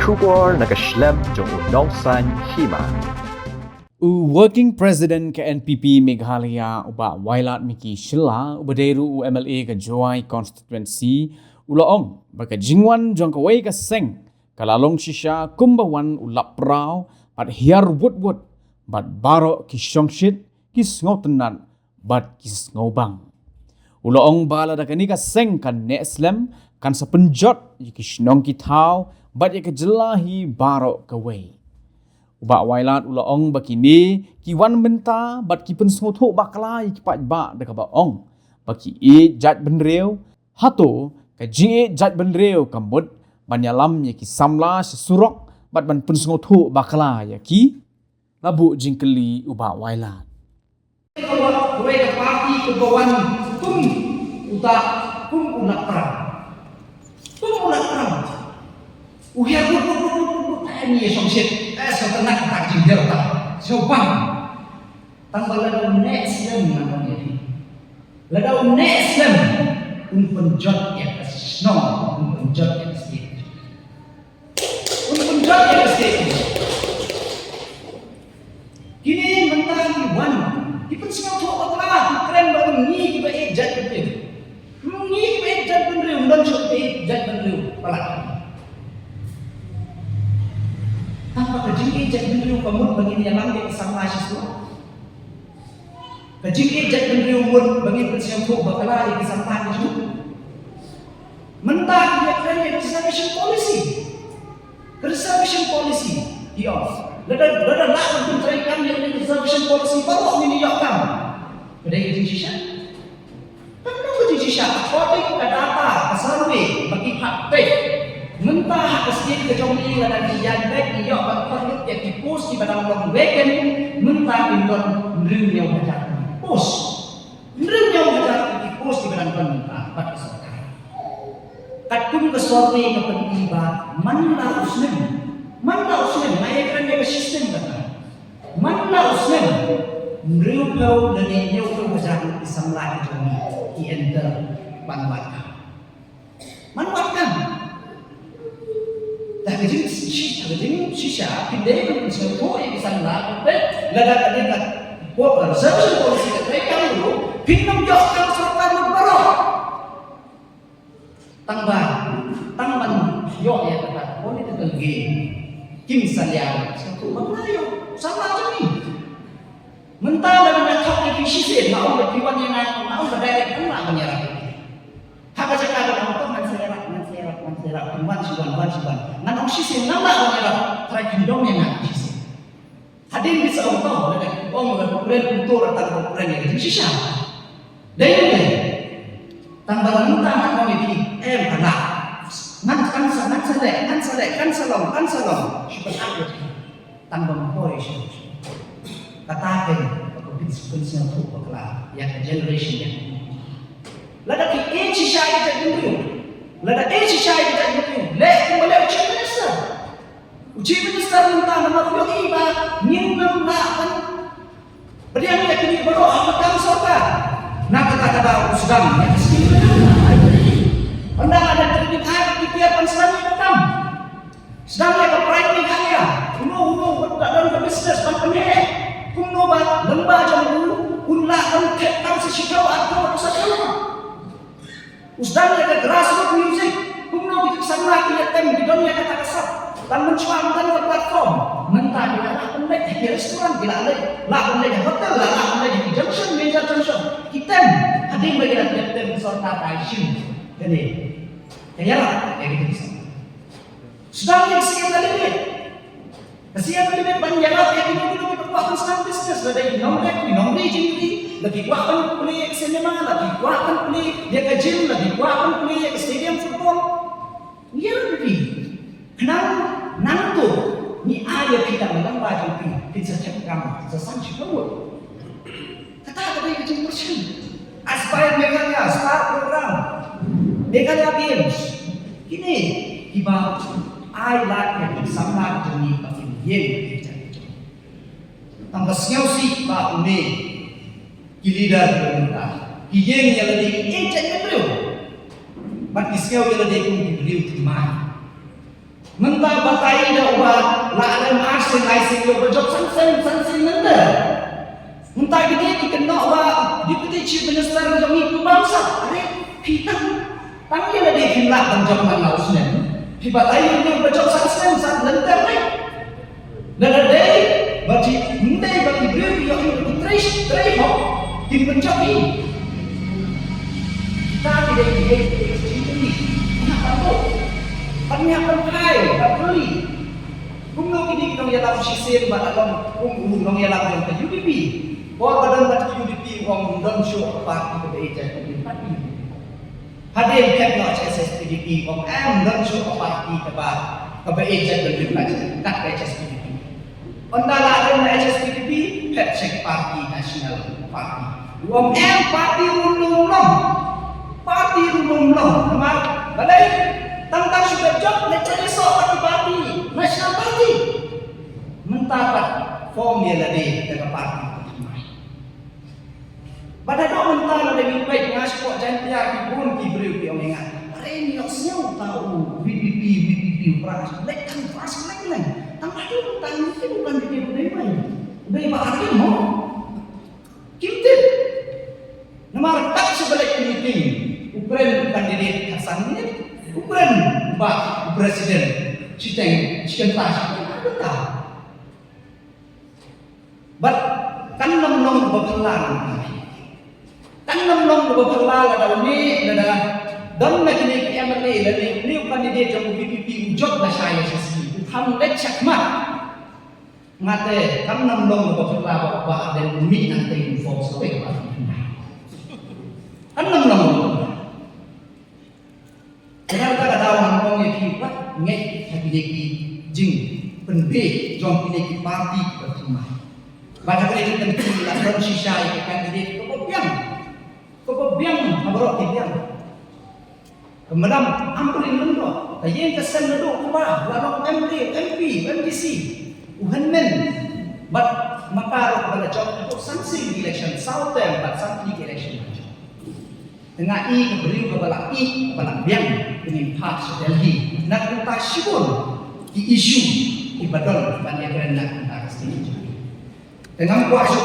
bersyukur nakaslam jong unongsan hima. Working President ke NPP Meghalaya uba Wailat Miki Shilla ubaderu MLA ke Joy Constituency ulaong baka jingwan jong ke wei ke seng kalalong shisha kumbawan ulap prau pat hiar wut bat baro ki shongshit ki sngotenan bat ki snobang ulaong bala da kani ka seng kan ne islam kan sepenjot ki shnong ki thau bat ye ke jelahi baro ke wei uba wailat ulaong bakini ki wan benta bat ki pen sngothok baklai ki pat ba de ka ba ong baki e jat benreu hato ka ji jat benreu kamut banyalam ye ki samla surok bat ban pen sngothok baklai ya ki labu jingkeli uba wailat kalau gue ke parti ke bawan kum uta kum unak perang uhir ini ya somset setelah tak jingkel tak sobang tambah ladau neslam namanya ni ladau neslam penjot ya snow penjot ya state penjot ya state kini mentah di wan di pensiun tua lah keren baru ni kita ejat betul ni kita ejat betul dan cukup ejat betul pelak tanpa kejing ejat betul kamu bagi yang lambat sama siswa kejing ejat betul bagi pensiun tua bakalah yang sampai itu mentah dia keren yang reservation policy di off Lada nak menteraikan yang reservation policy baru ini yakam. Kedai kejing shisha. Kenapa kejing shisha? According ke data, ke survey bagi hak pay. Mentah hak kesihatan kejong lada diyan baik ni yak bakal yang dipus di badang long weekend. Mentah indon nrim yang baca post. Nrim yang baca dipus di badang long mentah bat kesokan. Katun ke survey ke peniba mana usnem. Mana usnem naikkan dia sistem kata. Mana usnem merubah dan yang berjalan di samlah itu di enter manfaatkan. Tak kejeng sisa pindah ke sesuatu yang di samlah. Lada tadi tak buat reservation policy mereka dulu pinam jauhkan serta berbarok. Tambah yok ya kata politik game. Kim salia satu Melayu sama aja nih mentah dalam bentuk efisien mau berkiwan yang mau berdirect enggak menyerap hak cakap dalam bentuk menserak kuat siban nan ofisien enggak menyerap tracking dong yang enggak ofisien hadir bisa untuk ada berkuren untuk atau berkuren yang sisa dan tambah mentah nak memiliki kalah kan salong syukur aku tambah boy katakan aku bisa untuk bakla ya generation ya lada ki age shy kita dulu le kembali uji minister tentang nama yo iba nyinam lapan beriang ya kini baru akan sorga nak kata sedang ya anda ada training air di piapan sedang ke private kaya uno dalam bisnes pakai kuno ba lembah jambu ulah kontek tahu sishikaw atau usaha usdan ke grassroots music kuno itu sama kita tem di dunia kata kasar dan mencuamkan ke platform mentah bila nak pendek di restoran bila lah pendek di hotel lah pendek di junction major junction kita hadir bagi tem serta taishin jadi kayak gitu bisa sedang yang kesian limit banyak yang kita berkuatan sedang bisnes lagi nomor jingli lagi kuatan play cinema lagi kuatan play dia ke gym lagi kuatan play ke stadium football ya lebih kenapa nanti ni ayah kita dalam baju kita cakap kamu sesanjung kamu kata dia ke gym bersih aspire Meghalaya start program Meghalaya Games kini tiba I like yang sama demi pakai yen tambah siausi pak uni kilida bermuda yen yang lebih ejen betul mat siau yang lebih pun beliau terima Mentah batai dah ubah lah ada masing masing yo berjob sansen nanda. Mentah gini dikenal bah deputy chief minister yang itu bangsa. Ada kita tangi ada dia kimlah berjob mana usnen. Di batai yo berjob sansen nanda ni. Nada day bagi mendai bagi beliau yang itu trace hok di pencapi. Kita tidak ini. Kenapa tu? Penyiapan hai, tak beli. Kumno ini kita yang dalam sisir, batalon, kumno yang dalam UDP. Bawa badan baca UDP, orang don't show party ke beja ke party. Hadir pihak nak SSPDP, orang don't show party ke beja ke party. Tak ke SSPDP. Ondala ada SSPDP, pihak cek party nasional party. Orang party rumlong, party rumlong. Nampak, balai. Tentang sudah job lecture soal parti national party mendapat formula D dengan parti pada dok mentah ada lebih baik ngaspok jantia kibun kibriu ki omengan hari ini yang tahu VPP peras lekan peras lagi tambah dulu tang itu bukan di baik baik bahagia mau kita nomor tak sebelah meeting Ukraine kandidat Hasan ini Ukuran Pak Presiden Chicken Tash ada tak? But kan nom berkelan, kan nom berkelan ada ni ada dan lagi ni MLA dan ni kandidat yang PPP job dah saya sesi ham lek cakmat mate kan nom berkelan bawa dan mi nanti info sampai ke kan nom Kenapa tak ada orang kong yang kibat ngek hati deki jing penbe jom pineki parti berterima. Baca kali kita penting lah dalam sisa yang kandidat kepobiang abarok tibiang. Kemudian ambilin lendo, tayang kesan lendo kuba, lalu MD, MP, MDC, uhanmen, but makarok pada job untuk sanksi election, south term, but sanksi election. Dengan keberiu kebalak biang dengan pas Delhi nak kita syukur di isu di badon banyak kerana nak kita kesini dengan kuasa